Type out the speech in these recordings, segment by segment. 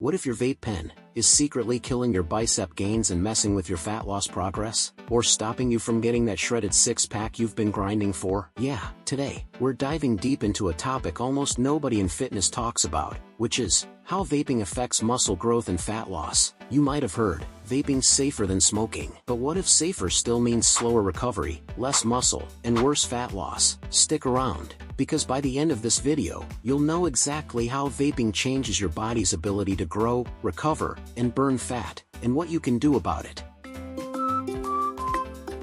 What if your vape pen is secretly killing your bicep gains and messing with your fat loss progress? Or stopping you from getting that shredded six-pack you've been grinding for? Yeah, today, we're diving deep into a topic almost nobody in fitness talks about, which is how vaping affects muscle growth and fat loss. You might have heard, vaping's safer than smoking. But what if safer still means slower recovery, less muscle, and worse fat loss? Stick around, because by the end of this video, you'll know exactly how vaping changes your body's ability to grow, recover, and burn fat, and what you can do about it.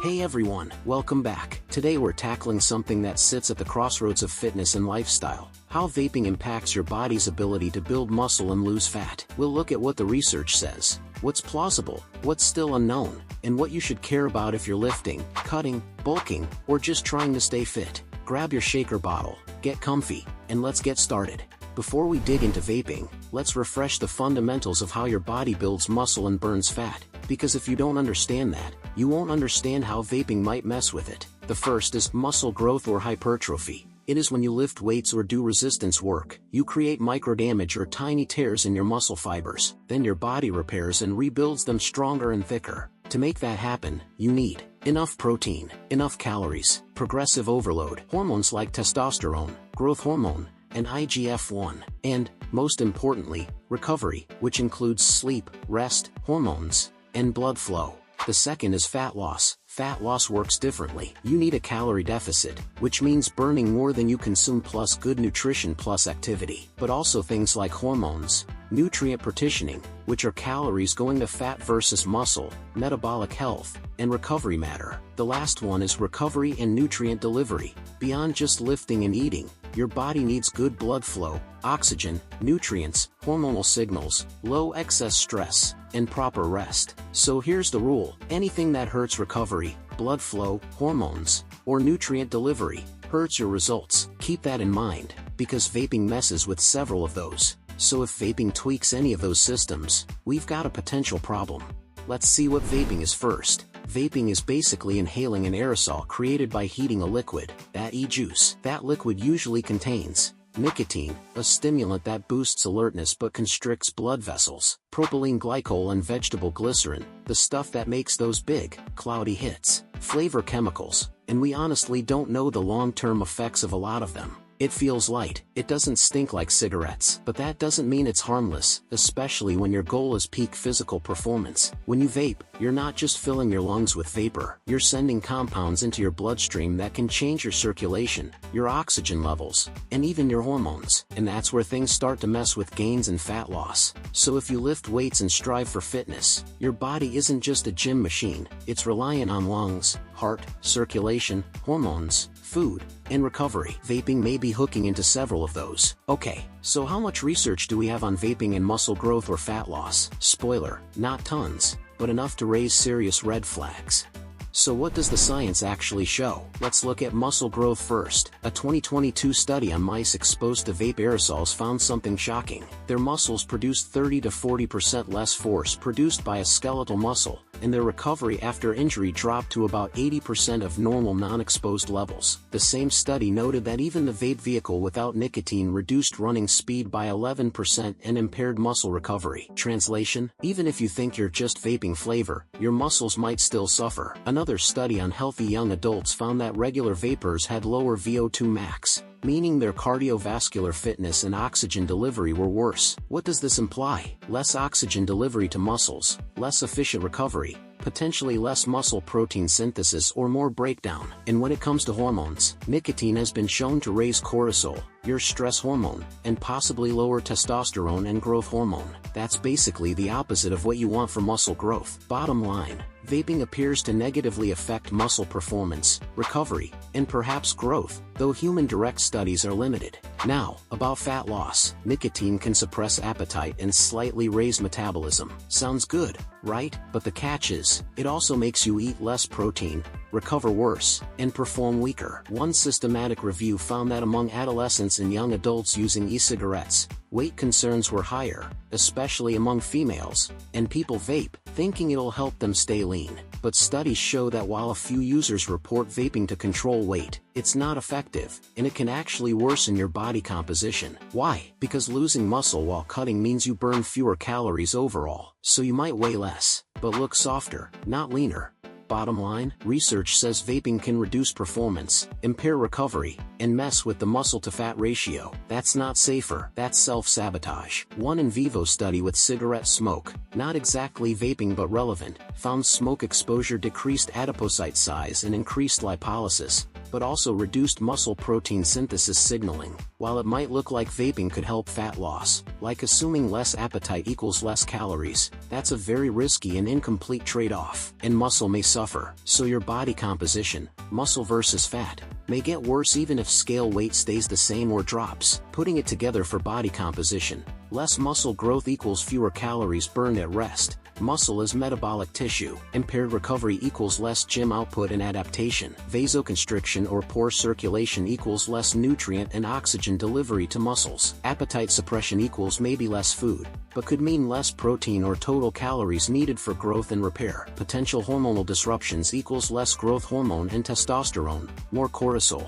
Hey everyone, welcome back. Today we're tackling something that sits at the crossroads of fitness and lifestyle: how vaping impacts your body's ability to build muscle and lose fat. We'll look at what the research says, what's plausible, what's still unknown, and what you should care about if you're lifting, cutting, bulking, or just trying to stay fit. Grab your shaker bottle, get comfy, and let's get started. Before we dig into vaping, let's refresh the fundamentals of how your body builds muscle and burns fat, because if you don't understand that, you won't understand how vaping might mess with it. The first is muscle growth or hypertrophy. It is when you lift weights or do resistance work, you create microdamage or tiny tears in your muscle fibers. Then your body repairs and rebuilds them stronger and thicker. To make that happen, you need enough protein, enough calories, progressive overload, hormones like testosterone, growth hormone, and IGF-1, and, most importantly, recovery, which includes sleep, rest, hormones, and blood flow. The second is fat loss. Fat loss works differently. You need a calorie deficit, which means burning more than you consume plus good nutrition plus activity, but also things like hormones, nutrient partitioning, which are calories going to fat versus muscle, metabolic health, and recovery matter. The last one is recovery and nutrient delivery. Beyond just lifting and eating, your body needs good blood flow, oxygen, nutrients, hormonal signals, low excess stress, and proper rest. So here's the rule: anything that hurts recovery, blood flow, hormones, or nutrient delivery, hurts your results. Keep that in mind, because vaping messes with several of those. So if vaping tweaks any of those systems, we've got a potential problem. Let's see what vaping is first. Vaping is basically inhaling an aerosol created by heating a liquid, that e-juice. That liquid usually contains nicotine, a stimulant that boosts alertness but constricts blood vessels, propylene glycol and vegetable glycerin, the stuff that makes those big, cloudy hits, flavor chemicals, and we honestly don't know the long-term effects of a lot of them. It feels light, it doesn't stink like cigarettes, but that doesn't mean it's harmless, especially when your goal is peak physical performance. When you vape, you're not just filling your lungs with vapor, you're sending compounds into your bloodstream that can change your circulation, your oxygen levels, and even your hormones. And that's where things start to mess with gains and fat loss. So if you lift weights and strive for fitness, your body isn't just a gym machine, it's reliant on lungs, heart, circulation, hormones, food, and recovery. Vaping may be hooking into several of those. Okay, so how much research do we have on vaping and muscle growth or fat loss? Spoiler, not tons, but enough to raise serious red flags. So what does the science actually show? Let's look at muscle growth first. A 2022 study on mice exposed to vape aerosols found something shocking. Their muscles produced 30 to 40% less force produced by a skeletal muscle, and their recovery after injury dropped to about 80% of normal non-exposed levels. The same study noted that even the vape vehicle without nicotine reduced running speed by 11% and impaired muscle recovery. Translation: even if you think you're just vaping flavor, your muscles might still suffer. Another study on healthy young adults found that regular vapers had lower VO2 max, meaning their cardiovascular fitness and oxygen delivery were worse. What does this imply? Less oxygen delivery to muscles, less efficient recovery, potentially less muscle protein synthesis or more breakdown. And when it comes to hormones, nicotine has been shown to raise cortisol, your stress hormone, and possibly lower testosterone and growth hormone. That's basically the opposite of what you want for muscle growth. Bottom line, vaping appears to negatively affect muscle performance, recovery, and perhaps growth, though human direct studies are limited. Now, about fat loss. Nicotine can suppress appetite and slightly raise metabolism. Sounds good, right? But the catch is, it also makes you eat less protein, recover worse, and perform weaker. One systematic review found that among adolescents and young adults using e-cigarettes, weight concerns were higher, especially among females, and people vape, thinking it'll help them stay lean. but studies show that while a few users report vaping to control weight, it's not effective, and it can actually worsen your body composition. Why? Because losing muscle while cutting means you burn fewer calories overall, so you might weigh less, but look softer, not leaner. Bottom line, research says vaping can reduce performance, impair recovery, and mess with the muscle-to-fat ratio. That's not safer, that's self-sabotage. One in vivo study with cigarette smoke, not exactly vaping but relevant, found smoke exposure decreased adipocyte size and increased lipolysis, but also reduced muscle protein synthesis signaling. While it might look like vaping could help fat loss, like assuming less appetite equals less calories, that's a very risky and incomplete trade-off, and muscle may suffer. So your body composition, muscle versus fat, may get worse even if scale weight stays the same or drops. Putting it together for body composition, less muscle growth equals fewer calories burned at rest. Muscle is metabolic tissue. Impaired recovery equals less gym output and adaptation. Vasoconstriction or poor circulation equals less nutrient and oxygen delivery to muscles. Appetite suppression equals maybe less food, but could mean less protein or total calories needed for growth and repair. Potential hormonal disruptions equals less growth hormone and testosterone, more cortisol.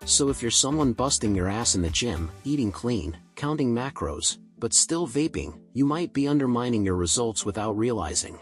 So if you're someone busting your ass in the gym, eating clean, counting macros, but still vaping, you might be undermining your results without realizing.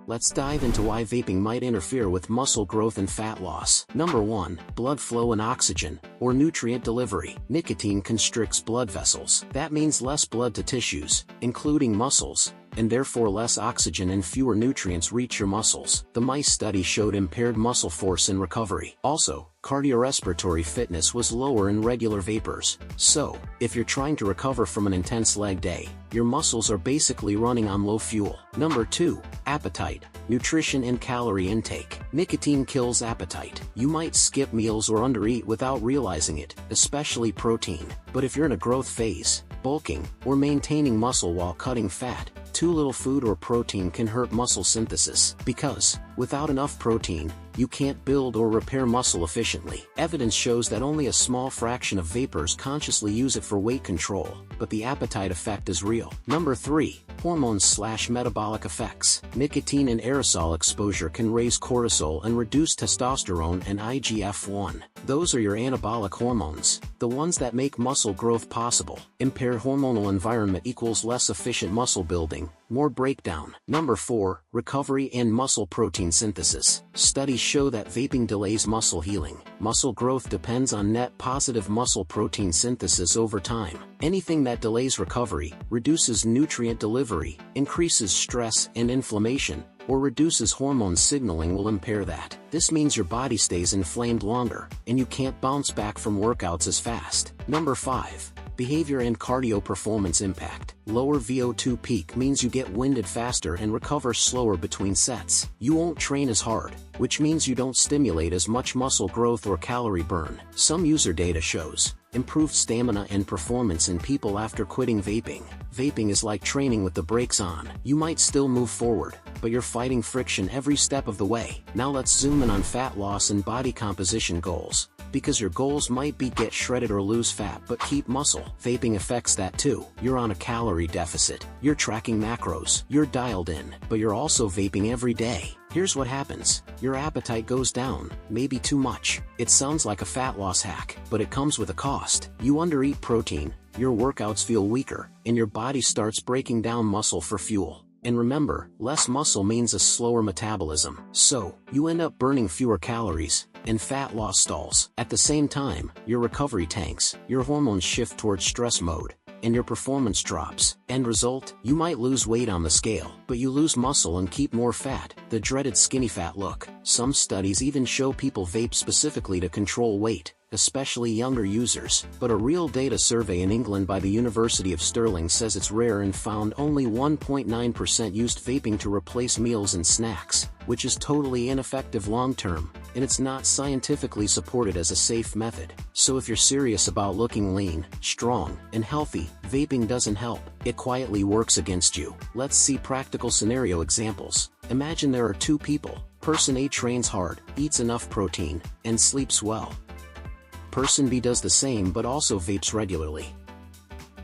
Let's dive into why vaping might interfere with muscle growth and fat loss. Number 1. Blood flow and oxygen, or nutrient delivery. Nicotine constricts blood vessels. That means less blood to tissues, including muscles, and therefore less oxygen and fewer nutrients reach your muscles. The mice study showed impaired muscle force and recovery. Also, cardiorespiratory fitness was lower in regular vapors. So, if you're trying to recover from an intense leg day, your muscles are basically running on low fuel. Number 2. Appetite, nutrition and calorie intake. Nicotine kills appetite. You might skip meals or undereat without realizing it, especially protein. But if you're in a growth phase, bulking, or maintaining muscle while cutting fat, too little food or protein can hurt muscle synthesis, because, without enough protein, you can't build or repair muscle efficiently. Evidence shows that only a small fraction of vapers consciously use it for weight control, but the appetite effect is real. Number 3. Hormones/metabolic effects. Nicotine and aerosol exposure can raise cortisol and reduce testosterone and IGF-1. Those are your anabolic hormones, the ones that make muscle growth possible. Impaired hormonal environment equals less efficient muscle building, more breakdown. Number 4. Recovery and muscle protein synthesis. Studies show that vaping delays muscle healing. Muscle growth depends on net positive muscle protein synthesis over time. Anything that delays recovery, reduces nutrient delivery, increases stress and inflammation, or reduces hormone signaling will impair that. This means your body stays inflamed longer, and you can't bounce back from workouts as fast. Number 5. Behavior and cardio performance impact. Lower VO2 peak means you get winded faster and recover slower between sets. You won't train as hard, which means you don't stimulate as much muscle growth or calorie burn. Some user data shows improved stamina and performance in people after quitting vaping. Vaping is like training with the brakes on. You might still move forward, but you're fighting friction every step of the way. Now let's zoom in on fat loss and body composition goals, because your goals might be get shredded or lose fat but keep muscle. Vaping affects that too. You're on a calorie deficit, you're tracking macros, you're dialed in, but you're also vaping every day. Here's what happens. Your appetite goes down, maybe too much. It sounds like a fat loss hack, but it comes with a cost. You undereat protein, your workouts feel weaker, and your body starts breaking down muscle for fuel. And remember, less muscle means a slower metabolism. So, you end up burning fewer calories, and fat loss stalls. At the same time, your recovery tanks, your hormones shift towards stress mode, and your performance drops. End result, you might lose weight on the scale, but you lose muscle and keep more fat, the dreaded skinny fat look. Some studies even show people vape specifically to control weight, especially younger users. But a real data survey in England by the University of Stirling says it's rare and found only 1.9% used vaping to replace meals and snacks, which is totally ineffective long-term, and it's not scientifically supported as a safe method. So if you're serious about looking lean, strong, and healthy, vaping doesn't help. It quietly works against you. Let's see practical scenario examples. Imagine there are two people. Person A trains hard, eats enough protein, and sleeps well. Person B does the same but also vapes regularly.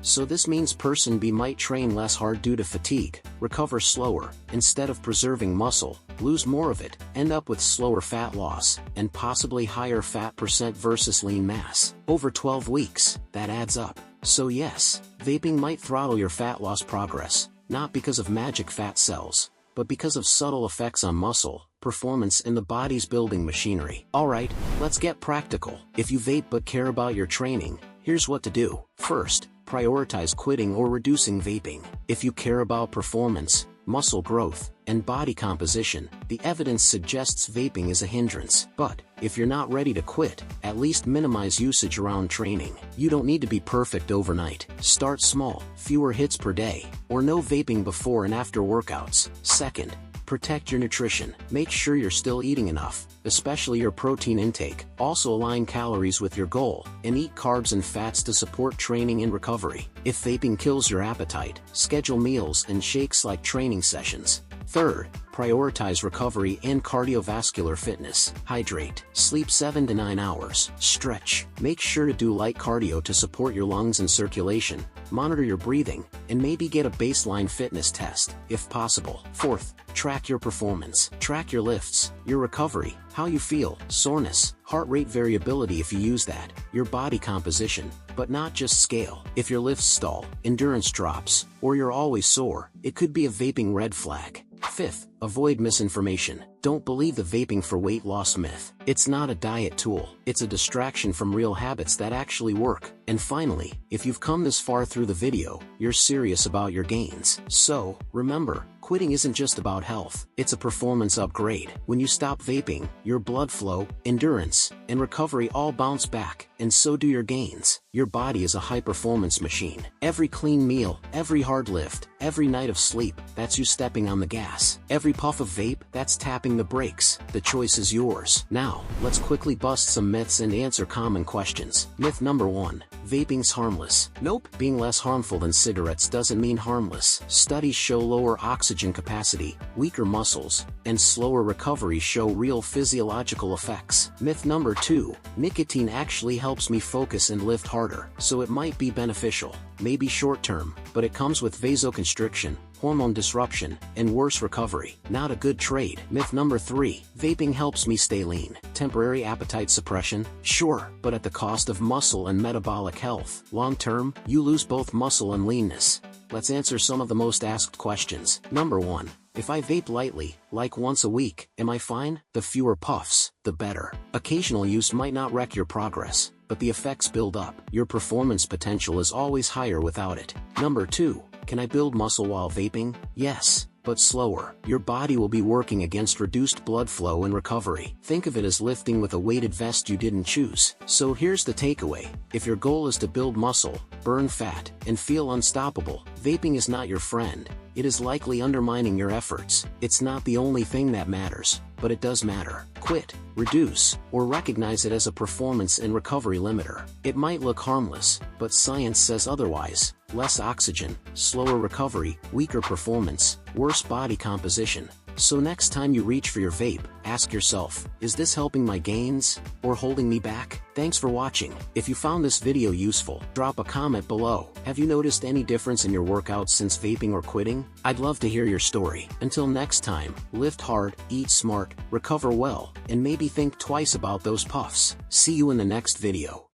So this means person B might train less hard due to fatigue, recover slower, instead of preserving muscle, lose more of it, end up with slower fat loss, and possibly higher fat percent versus lean mass. Over 12 weeks, that adds up. So yes, vaping might throttle your fat loss progress, not because of magic fat cells, but because of subtle effects on muscle, performance and the body's building machinery. Alright, let's get practical. If you vape but care about your training, here's what to do. First, prioritize quitting or reducing vaping. If you care about performance, muscle growth, and body composition, the evidence suggests vaping is a hindrance. But, if you're not ready to quit, at least minimize usage around training. You don't need to be perfect overnight. Start small, fewer hits per day, or no vaping before and after workouts. Second, protect your nutrition. Make sure you're still eating enough, especially your protein intake. Also align calories with your goal, and eat carbs and fats to support training and recovery. If vaping kills your appetite, schedule meals and shakes like training sessions. Third, prioritize recovery and cardiovascular fitness. Hydrate. Sleep 7 to 9 hours. Stretch. Make sure to do light cardio to support your lungs and circulation. Monitor your breathing, and maybe get a baseline fitness test, if possible. Fourth, track your performance. Track your lifts, your recovery, how you feel, soreness, heart rate variability if you use that, your body composition, but not just scale. If your lifts stall, endurance drops, or you're always sore, it could be a vaping red flag. Fifth, avoid misinformation. Don't believe the vaping for weight loss myth. It's not a diet tool. It's a distraction from real habits that actually work. And finally, if you've come this far through the video, you're serious about your gains. So, remember, quitting isn't just about health. It's a performance upgrade. When you stop vaping, your blood flow, endurance, and recovery all bounce back, and so do your gains. Your body is a high-performance machine. Every clean meal, every hard lift, every night of sleep, that's you stepping on the gas. Every puff of vape, that's tapping the brakes. The choice is yours. Now, let's quickly bust some myths and answer common questions. Myth number 1. Vaping's harmless. Nope. Being less harmful than cigarettes doesn't mean harmless. Studies show lower oxygen capacity, weaker muscles, and slower recovery show real physiological effects. Myth number 2. Nicotine actually helps me focus and lift harder, so it might be beneficial. Maybe short-term, but it comes with vasoconstriction, hormone disruption, and worse recovery. Not a good trade. Myth number 3. Vaping helps me stay lean. Temporary appetite suppression? Sure, but at the cost of muscle and metabolic health. Long-term, you lose both muscle and leanness. Let's answer some of the most asked questions. Number 1. If I vape lightly, like once a week, am I fine? The fewer puffs, the better. Occasional use might not wreck your progress, but the effects build up. Your performance potential is always higher without it. Number 2. Can I build muscle while vaping? Yes, but slower. Your body will be working against reduced blood flow and recovery. Think of it as lifting with a weighted vest you didn't choose. So here's the takeaway. If your goal is to build muscle, burn fat, and feel unstoppable, vaping is not your friend. It is likely undermining your efforts. It's not the only thing that matters, but it does matter. Quit, reduce, or recognize it as a performance and recovery limiter. It might look harmless, but science says otherwise. Less oxygen, slower recovery, weaker performance, worse body composition. So next time you reach for your vape, ask yourself, is this helping my gains, or holding me back? Thanks for watching. If you found this video useful, drop a comment below. Have you noticed any difference in your workouts since vaping or quitting? I'd love to hear your story. Until next time, lift hard, eat smart, recover well, and maybe think twice about those puffs. See you in the next video.